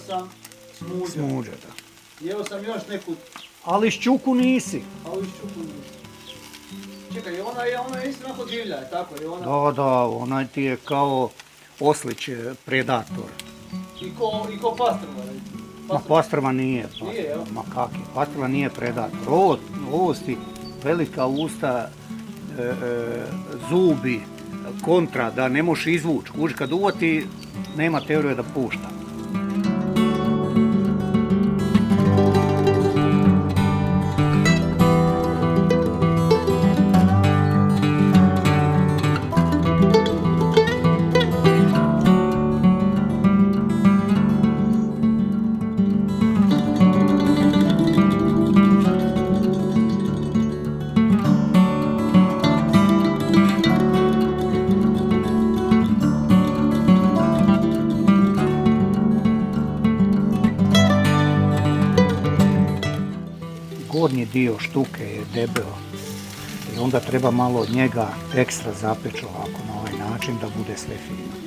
sam smuđa. Smuđa, da. Jeo sam još neku, Ali šćuku nisi. ali šćuku nisam. Čekaj, ona je isto onako divlja, je tako? Je ona... Da, ona ti je kao oslić predator. I ko pastrva. Ma pastrva nije. Nije, jel? Ma kaki, pastrva nije predator. Ovo si velika usta, zubi, kontra, da ne možeš izvući. Kuži, kad uvati, nema teorije da pušta. Gornji dio štuke je debel i onda treba malo od njega ekstra zapeći ovako na ovaj način da bude sve fino.